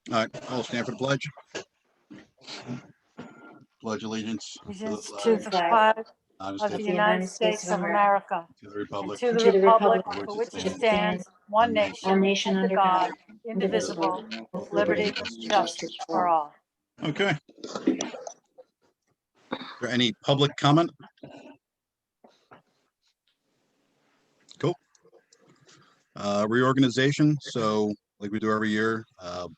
All right, I'll stand for the pledge. Pledge allegiance To the flag United of States, the United States of America, to the and republic to the to the republic republic for which it stands, one one nation, nation under under God, God, indivisible, with liberty and justice for all. Okay. Is there any public comment? Cool. Reorganization. So like we do every year, we'll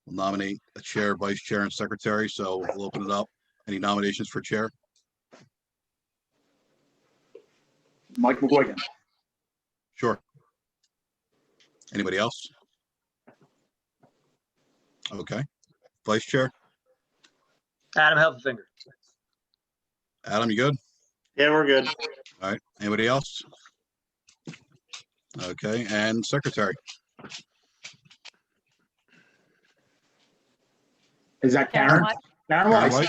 nominate a chair, vice chair, and secretary. So we'll open it up. Any nominations for chair? Mike McGuigan. Sure. Anybody else? Okay. Vice chair? Adam Helffinger. Adam, you good? Yeah, we're good. All right. Anybody else? Okay. And secretary? Is that Karen? Karen Karen Weiss. Weiss?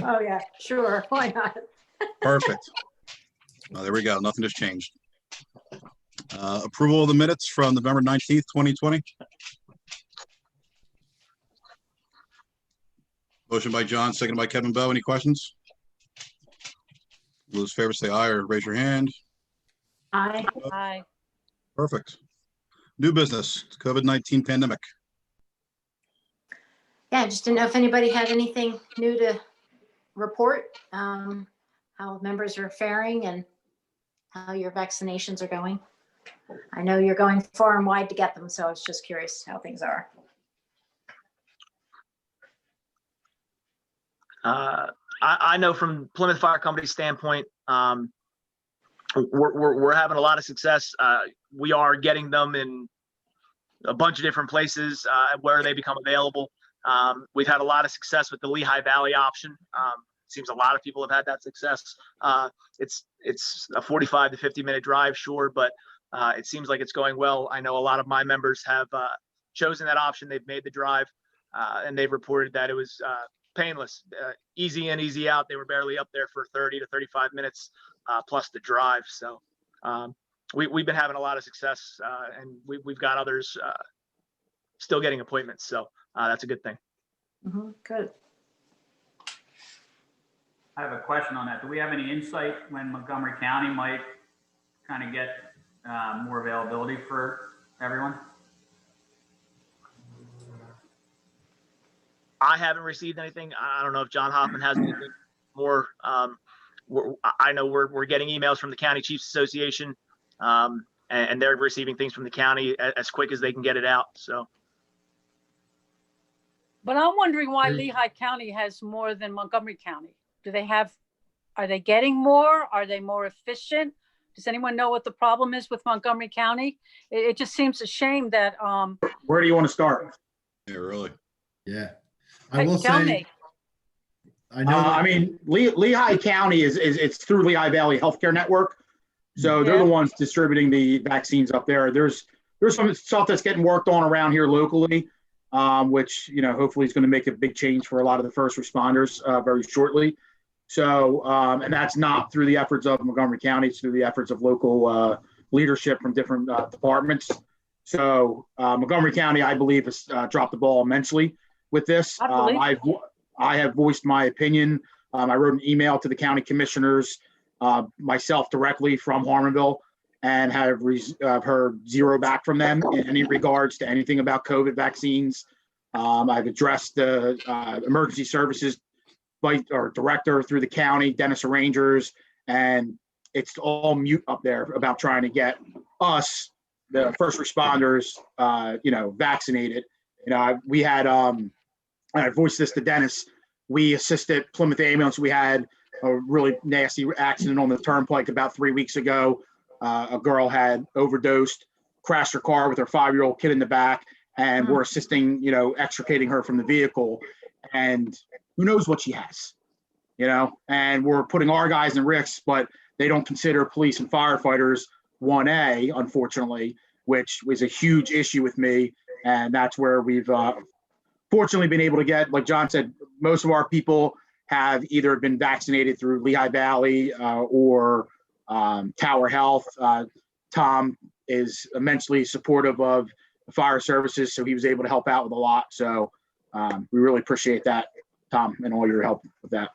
Oh, yeah, sure, why not? Perfect. Oh, there we go. Nothing has changed. Approval of the minutes from November 19th, 2020. Motion by John, seconded by Kevin Bowe. Any questions? Those favors say aye or raise your hand. Aye. Aye. Perfect. New business, COVID-19 pandemic. Yeah, just didn't know if anybody had anything new to report, how members are faring and how your vaccinations are going. I know you're going far and wide to get them, so I was just curious how things are. I know from Plymouth Fire Company standpoint, we're having a lot of success. We are getting them in a bunch of different places where they become available. We've had a lot of success with the Lehigh Valley option. Seems a lot of people have had that success. It's a 45 to 50-minute drive, sure, but it seems like it's going well. I know a lot of my members have chosen that option. They've made the drive, and they've reported that it was painless, easy in, easy out. They were barely up there for 30 to 35 minutes plus the drive. So we've been having a lot of success, and we've got others still getting appointments. So that's a good thing. Good. I have a question on that. Do we have any insight when Montgomery County might kind of get more availability for everyone? I haven't received anything. I don't know if John Hoffman has anything more. I know we're getting emails from the County Chiefs Association, and they're receiving things from the county as quick as they can get it out. So. But I'm wondering why Lehigh County has more than Montgomery County. Are they getting more? Are they more efficient? Does anyone know what the problem is with Montgomery County? It just seems a shame that. Where do you want to start? Yeah, really. Yeah, I will tell say. me. I know. I mean, Lehigh County it's through Lehigh Valley Healthcare Network, so they're the ones distributing the vaccines up there. There's some stuff that's getting worked on around here locally, which hopefully is going to make a big change for a lot of the first responders very shortly. So, and that's not through the efforts of Montgomery County; it's through the efforts of local leadership from different departments. So, Montgomery County, I believe, has dropped the ball immensely with this. I have voiced my opinion. I wrote an email to the county commissioners myself directly from Harmonville, and have heard zero back from them in any regards to anything about COVID vaccines. I've addressed the emergency services director through the county, Dennis Arrangers, and it's all mute up there about trying to get us, the first responders, vaccinated. We had, I voiced this to Dennis. We assisted Plymouth Ambulance. We had a really nasty accident on the turnpike about 3 weeks ago. A girl had overdosed, crashed her car with her 5-year-old kid in the back, and we're assisting, extricating her from the vehicle. And who knows what she has, and we're putting our guys in risks, but they don't consider police and firefighters 1A, unfortunately, which was a huge issue with me. And that's where we've fortunately been able to get, like John said, most of our people have either been vaccinated through Lehigh Valley or Tower Health. Tom is immensely supportive of fire services, so he was able to help out with a lot. So we really appreciate that, Tom, and all your help with that.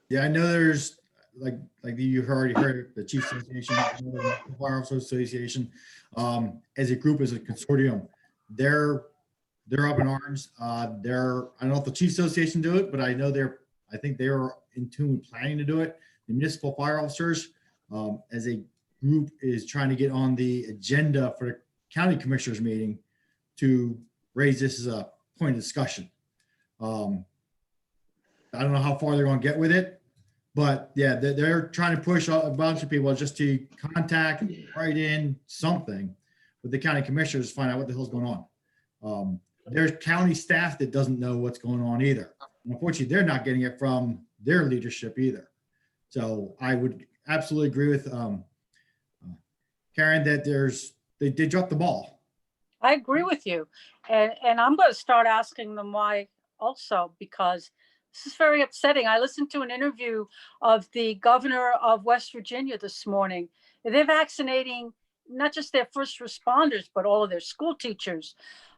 Yeah, I know there's like you've already heard the Chiefs Association, the Fire Officers Association, as a group, as a consortium, they're up in arms. I don't know if the Chiefs Association do it, but I know I think they are in tune with planning to do it. The municipal fire officers, as a group, is trying to get on the agenda for the county commissioners meeting to raise this as a point of discussion. I don't know how far they're going to get with it, but yeah, they're trying to push a bunch of people just to contact, write in something with the county commissioners to find out what the hell's going on. There's county staff that doesn't know what's going on either. And unfortunately, they're not getting it from their leadership either. So I would absolutely agree with Karen that they dropped the ball. I agree with you. And I'm going to start asking them why also, because this is very upsetting. I listened to an interview of the governor of West Virginia this morning. They're vaccinating not just their first responders, but all of their school teachers,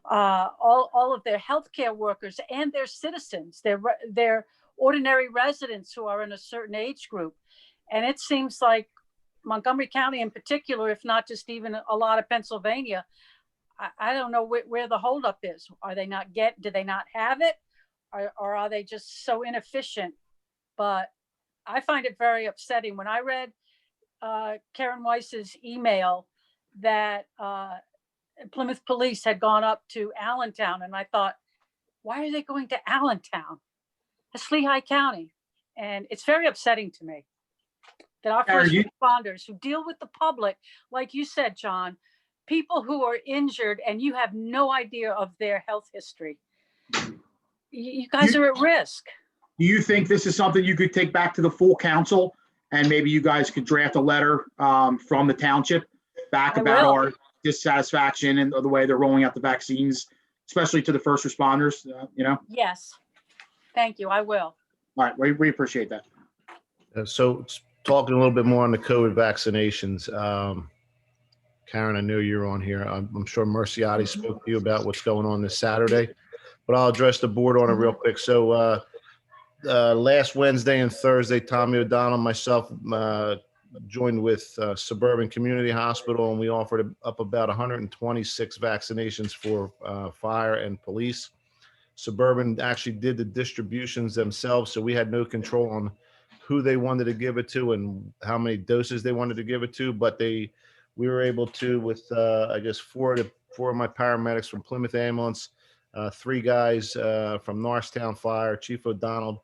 all of their healthcare workers, and their citizens, their ordinary residents who are in a certain age group. And it seems like Montgomery County in particular, if not just even a lot of Pennsylvania, I don't know where the holdup is. Are they not do they not have it? Or are they just so inefficient? But I find it very upsetting. When I read Karen Weiss's email that Plymouth police had gone up to Allentown, and I thought, why are they going to Allentown? That's Lehigh County. And it's very upsetting to me that our first responders who deal with the public, like you said, John, people who are injured and you have no idea of their health history. You guys are at risk. Do you think this is something you could take back to the full council, and maybe you guys could draft a letter from the township back about our dissatisfaction and the way they're rolling out the vaccines, especially to the first responders, Yes. Thank you. I will. All right. We appreciate that. So talking a little bit more on the COVID vaccinations, Karen, I know you're on here. I'm sure Merciati spoke to you about what's going on this Saturday, but I'll address the board on it real quick. So last Wednesday and Thursday, Tommy O'Donnell and myself joined with Suburban Community Hospital, and we offered up about 126 vaccinations for fire and police. Suburban actually did the distributions themselves, so we had no control on who they wanted to give it to and how many doses they wanted to give it to, but we were able to, with I guess four of my paramedics from Plymouth Ambulance, 3 guys from Norristown Fire, Chief O'Donnell.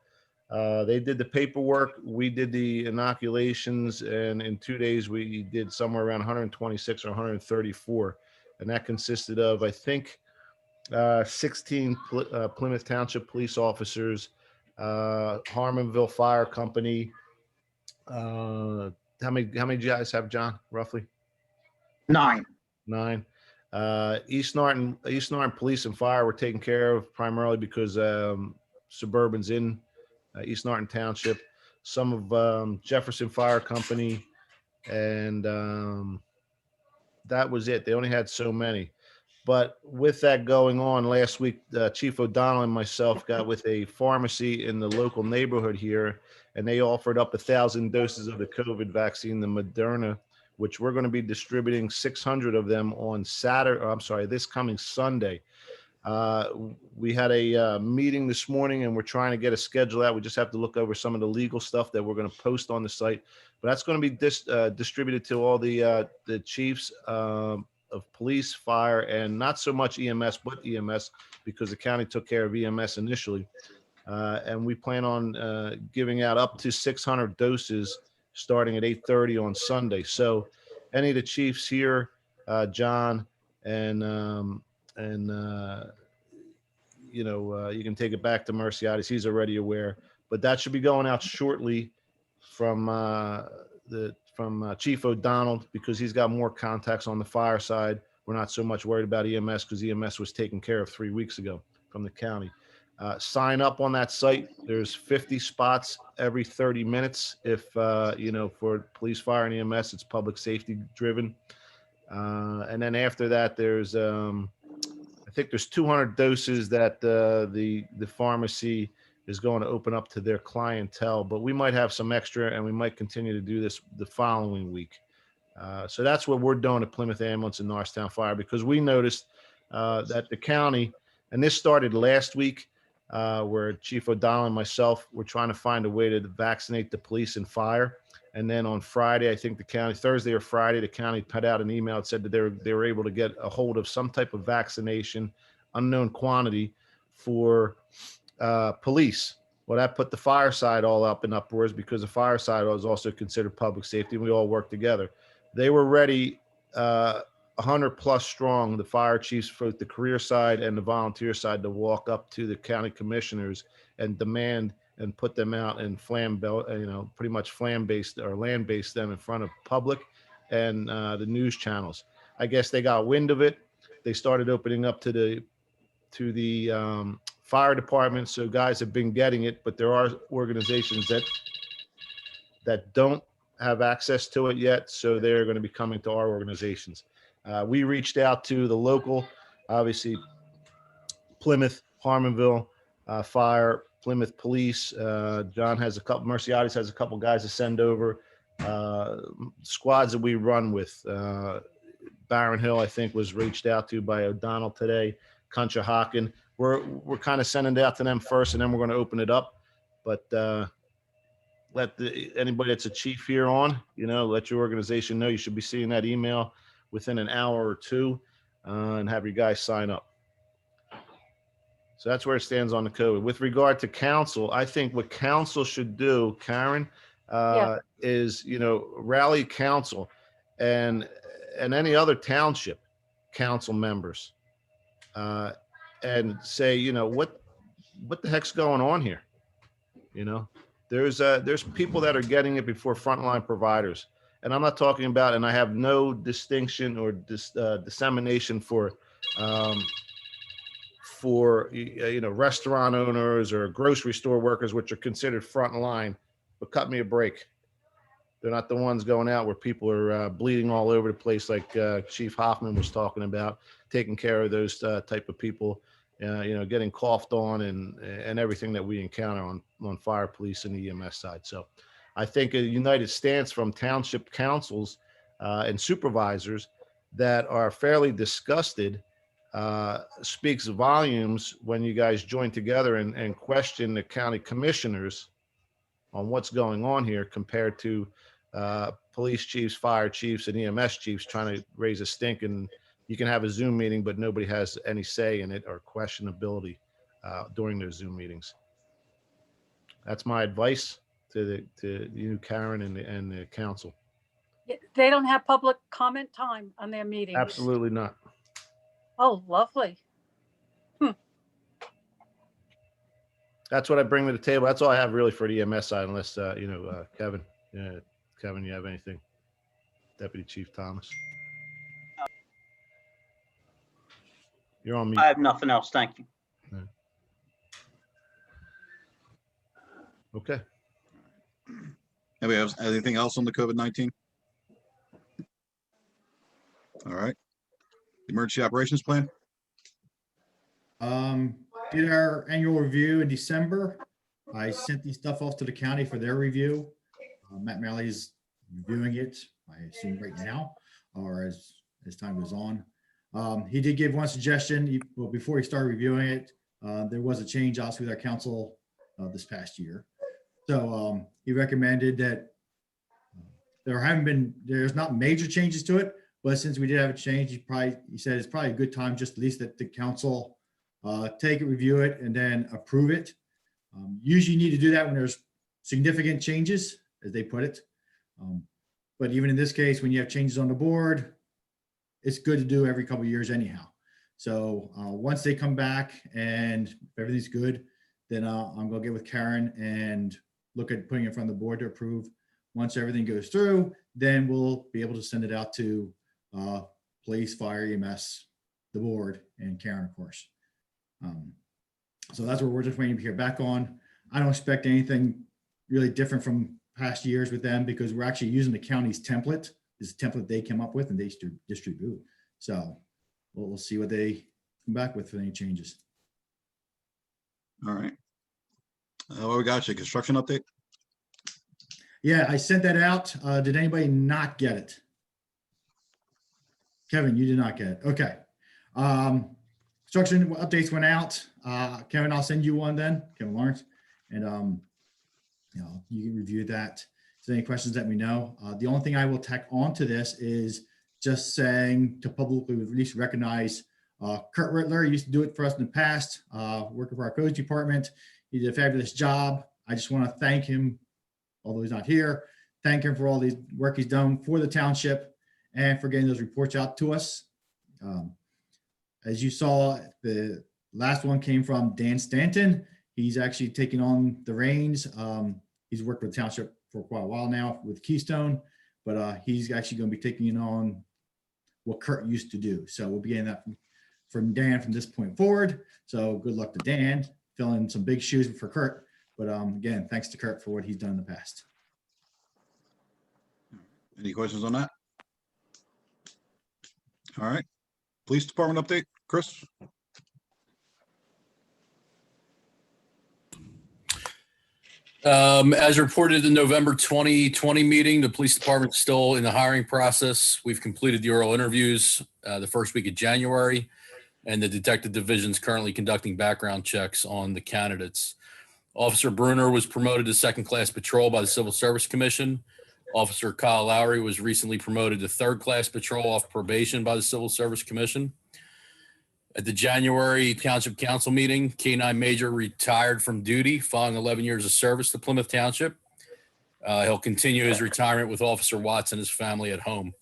They did the paperwork. We did the inoculations, and in 2 days we did somewhere around 126 or 134, and that consisted of, I think, 16 Plymouth Township police officers, Harmonville Fire Company. How many do you guys have, John, roughly? 9. East Norton Police and Fire were taken care of primarily because Suburban's in East Norton Township. Some of Jefferson Fire Company, and that was it. They only had so many. But with that going on, last week, Chief O'Donnell and myself got with a pharmacy in the local neighborhood here, and they offered up 1,000 doses of the COVID vaccine, the Moderna, which we're going to be distributing 600 of them on this coming Sunday. We had a meeting this morning, and we're trying to get a schedule out. We just have to look over some of the legal stuff that we're going to post on the site. But that's going to be distributed to all the chiefs of police, fire, and not so much EMS, but EMS, because the county took care of EMS initially. And we plan on giving out up to 600 doses starting at 8:30 on Sunday. So any of the chiefs here, John, and you can take it back to Merciades. He's already aware, but that should be going out shortly from Chief O'Donnell, because he's got more contacts on the fire side. We're not so much worried about EMS because EMS was taken care of 3 weeks ago from the county. Sign up on that site. There's 50 spots every 30 minutes. If, for police, fire, and EMS, it's public safety driven. And then after that, there's, I think there's 200 doses that the pharmacy is going to open up to their clientele, but we might have some extra and we might continue to do this the following week. So that's what we're doing at Plymouth Ambulance and Norristown Fire, because we noticed that the county, and this started last week, where Chief O'Donnell and myself were trying to find a way to vaccinate the police and fire. And then on Friday, I think the county, Thursday or Friday, the county put out an email that said that they were able to get a hold of some type of vaccination, unknown quantity, for police. Well, that put the fire side all up in uproars, because the fire side was also considered public safety, and we all worked together. They were ready, 100 plus strong, the fire chiefs for the career side and the volunteer side, to walk up to the county commissioners and demand and put them out and pretty much flam-based or land-based them in front of public and the news channels. I guess they got wind of it. They started opening up to the fire department. So guys have been getting it, but there are organizations that don't have access to it yet. So they're going to be coming to our organizations. We reached out to the local, obviously, Plymouth, Harmonville Fire, Plymouth Police. John has a couple, Merciades has a couple guys to send over. Squads that we run with. Barron Hill, I think, was reached out to by O'Donnell today. Conshohocken. We're kind of sending it out to them first, and then we're going to open it up. But let anybody that's a chief here on, let your organization know. You should be seeing that email within an hour or two, and have your guys sign up. So that's where it stands on the COVID. With regard to council, I think what council should do, Karen, is, rally council and any other township council members, and say, what the heck's going on here? There's people that are getting it before frontline providers. And I'm not talking about, and I have no distinction or dissemination for restaurant owners or grocery store workers, which are considered frontline, but cut me a break. They're not the ones going out where people are bleeding all over the place, like Chief Hoffman was talking about, taking care of those type of people, getting coughed on and everything that we encounter on fire, police, and the EMS side. So I think a united stance from township councils and supervisors that are fairly disgusted speaks volumes when you guys join together and question the county commissioners on what's going on here, compared to police chiefs, fire chiefs, and EMS chiefs trying to raise a stink. And you can have a Zoom meeting, but nobody has any say in it or questionability during those Zoom meetings. That's my advice to you, Karen, and the council. They don't have public comment time on their meetings. Absolutely not. Oh, lovely. That's what I bring to the table. That's all I have really for the EMS side, unless Kevin. Kevin, you have anything? Deputy Chief Thomas. You're on mute. I have nothing else. Thank you. Okay. Anybody have anything else on the COVID-19? All right. Emergency operations plan? Did our annual review in December. I sent these stuff off to the county for their review. Matt Malley's reviewing it, I assume right now, or as time goes on. He did give one suggestion. Before he started reviewing it, there was a change also with our council this past year. So he recommended that there's not major changes to it, but since we did have a change, he said it's probably a good time just at least that the council take it, review it, and then approve it. Usually you need to do that when there's significant changes, as they put it. But even in this case, when you have changes on the board, it's good to do every couple of years anyhow. So once they come back and if everything's good, then I'm gonna get with Karen and look at putting it in front of the board to approve. Once everything goes through, then we'll be able to send it out to police, fire, EMS, the board, and Karen, of course. So that's what we're just waiting to hear back on. I don't expect anything really different from past years with them, because we're actually using the county's template is a template they came up with and they distribute. So we'll see what they come back with for any changes. All right. What we got you? Construction update? Yeah, I sent that out. Did anybody not get it? Kevin, you did not get it. Okay. Construction updates went out. Kevin, I'll send you one then, Kevin Lawrence. And you can review that. If there's any questions, let me know. The only thing I will tack onto this is just saying to publicly at least recognize Kurt Rittler. He used to do it for us in the past, working for our codes department. He did a fabulous job. I just want to thank him, although he's not here, thank him for all the work he's done for the township and for getting those reports out to us. As you saw, the last one came from Dan Stanton. He's actually taking on the reins. He's worked with the township for quite a while now with Keystone, but he's actually going to be taking on what Kurt used to do. So we'll be getting that from Dan from this point forward. So good luck to Dan, filling some big shoes for Kurt. But again, thanks to Kurt for what he's done in the past. Any questions on that? All right. Police department update, Chris? As reported at the November 2020 meeting, the police department is still in the hiring process. We've completed the oral interviews the first week of January, and the detective division is currently conducting background checks on the candidates. Officer Bruner was promoted to second-class patrol by the Civil Service Commission. Officer Kyle Lowry was recently promoted to third-class patrol off probation by the Civil Service Commission. At the January Township Council meeting, K-9 Major retired from duty following 11 years of service to Plymouth Township. He'll continue his retirement with Officer Watts and his family at home.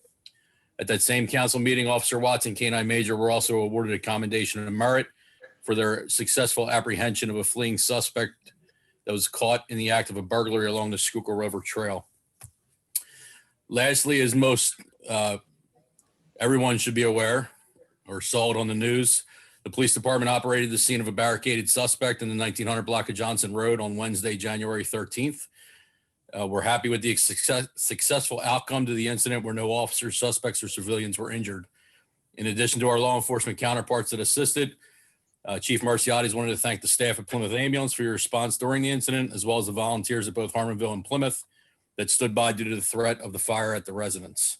At that same council meeting, Officer Watts and K-9 Major were also awarded a commendation of merit for their successful apprehension of a fleeing suspect that was caught in the act of a burglary along the Schuylkill River Trail. Lastly, as most everyone should be aware or saw it on the news, the police department operated the scene of a barricaded suspect in the 1900 block of Johnson Road on Wednesday, January 13th. We're happy with the successful outcome to the incident where no officers, suspects, or civilians were injured. In addition to our law enforcement counterparts that assisted, Chief Marciotti's wanted to thank the staff at Plymouth Ambulance for your response during the incident, as well as the volunteers at both Harmonville and Plymouth that stood by due to the threat of the fire at the residence.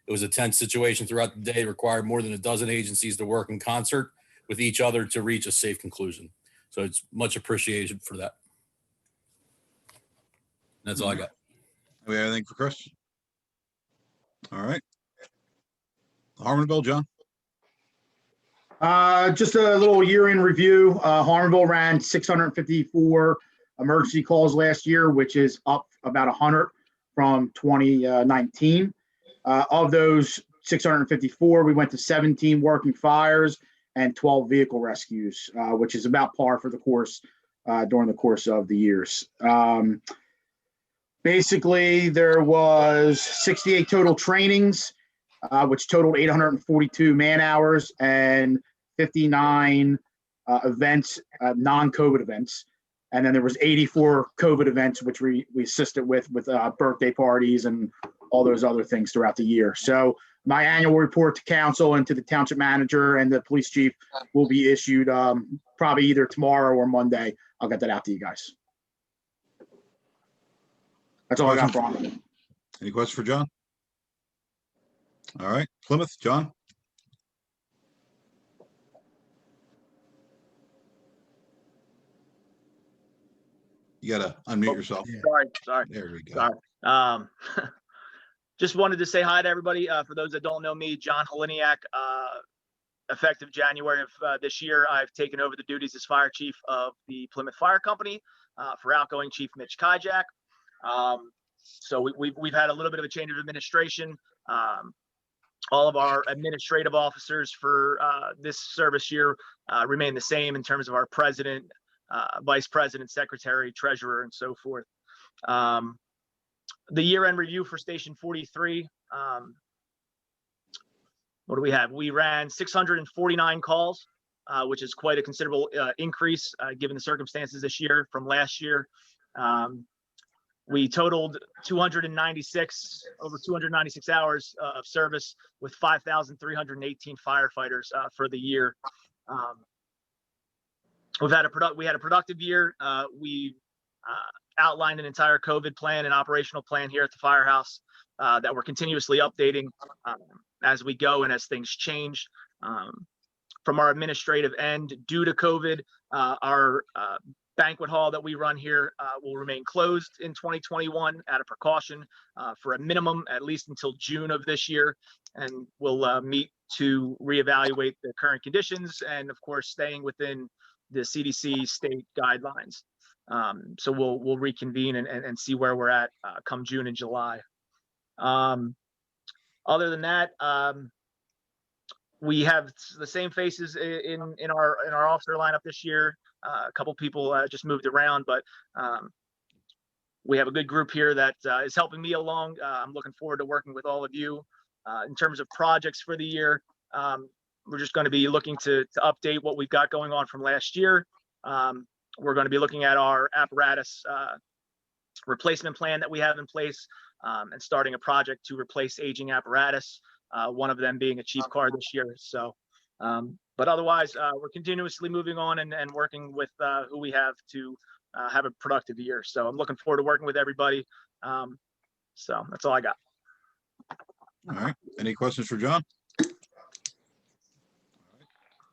It was a tense situation throughout the day. It required more than a dozen agencies to work in concert with each other to reach a safe conclusion. So it's much appreciated for that. That's all I got. We have anything for Chris? All right. Harmonville, John? Just a little year in review. Harmonville ran 654 emergency calls last year, which is up about 100 from 2019. Of those 654, we went to 17 working fires and 12 vehicle rescues, which is about par for the course during the course of the years. Basically, there was 68 total trainings, which totaled 842 man hours and 59 events, non-COVID events. And then there was 84 COVID events, which we assisted with birthday parties and all those other things throughout the year. So my annual report to council and to the township manager and the police chief will be issued probably either tomorrow or Monday. I'll get that out to you guys. That's all I got, Brian. Any questions for John? All right, Plymouth, John? You gotta unmute yourself. Sorry. There we go. Sorry. Just wanted to say hi to everybody. For those that don't know me, John Heliniak, effective January of this year, I've taken over the duties as fire chief of the Plymouth Fire Company for outgoing Chief Mitch Kijak. So we've had a little bit of a change of administration. All of our administrative officers for this service year remain the same in terms of our president, vice president, secretary, treasurer, and so forth. The year-end review for Station 43, what do we have? We ran 649 calls, which is quite a considerable increase given the circumstances this year from last year. We totaled 296, over 296 hours of service with 5,318 firefighters for the year. We had a productive year. We outlined an entire COVID plan and operational plan here at the firehouse that we're continuously updating as we go and as things change. From our administrative end, due to COVID, our banquet hall that we run here will remain closed in 2021 out of precaution for a minimum, at least until June of this year. And we'll meet to reevaluate the current conditions and, of course, staying within the CDC state guidelines. So we'll reconvene and see where we're at come June and July. Other than that, we have the same faces in our officer lineup this year. A couple people just moved around, but we have a good group here that is helping me along. I'm looking forward to working with all of you. In terms of projects for the year, we're just going to be looking to update what we've got going on from last year. We're going to be looking at our apparatus replacement plan that we have in place and starting a project to replace aging apparatus, one of them being a chief car this year. So, but otherwise, we're continuously moving on and working with who we have to have a productive year. So I'm looking forward to working with everybody. So that's all I got. All right. Any questions for John?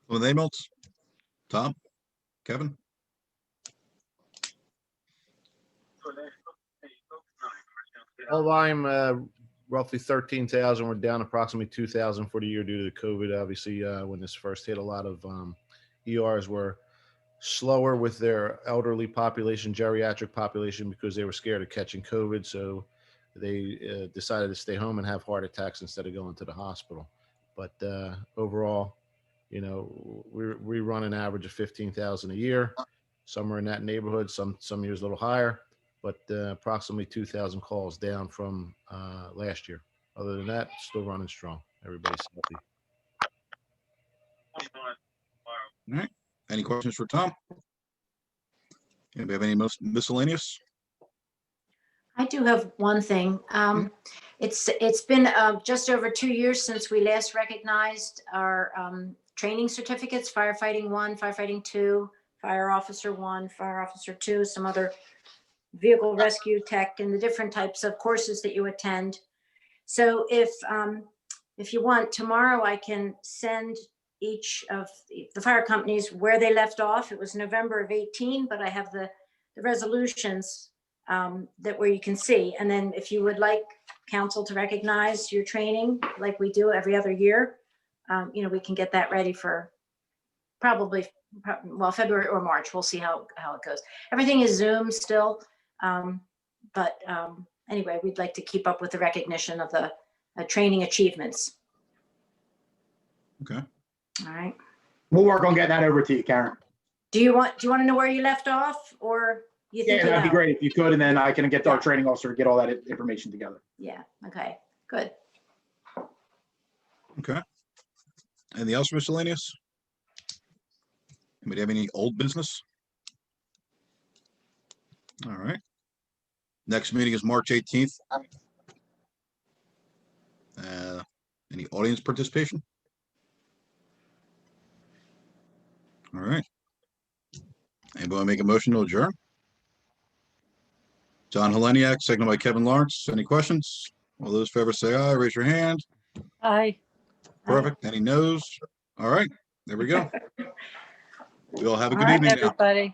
With emails? Tom? Kevin? All volume, roughly 13,000. We're down approximately 2,000 for the year due to the COVID. Obviously, when this first hit, a lot of ERs were slower with their elderly population, geriatric population, because they were scared of catching COVID. So they decided to stay home and have heart attacks instead of going to the hospital. But overall, you know, we run an average of 15,000 a year. Some are in that neighborhood, some years a little higher, but approximately 2,000 calls down from last year. Other than that, still running strong. Everybody's healthy. All right. Any questions for Tom? Anybody have any miscellaneous? I do have one thing. It's been just over 2 years since we last recognized our training certificates, firefighting 1, firefighting 2, fire officer 1, fire officer 2, some other vehicle rescue tech, and the different types of courses that you attend. So if you want, tomorrow I can send each of the fire companies where they left off. It was November of 18, but I have the resolutions that where you can see. And then if you would like council to recognize your training like we do every other year, you know, we can get that ready for probably, well, February or March. We'll see how it goes. Everything is Zoom still. But anyway, we'd like to keep up with the recognition of the training achievements. Okay. All right. We'll work on getting that over to you, Karen. Do you want to know where you left off, or you think Yeah, you that'd be know? great if you could, and then I can get our training officer to get all that information together. Yeah. Okay. Good. Okay. Anything else miscellaneous? Anybody have any old business? All right. Next meeting is March 18th. Any audience participation? All right. Anybody want to make a motion to adjourn? John Heleniak, seconded by Kevin Lawrence. Any questions? All those in favor say aye. Raise your hand. Aye. Perfect. Any no's? All right. There we go. We all have a All good right, evening now. everybody.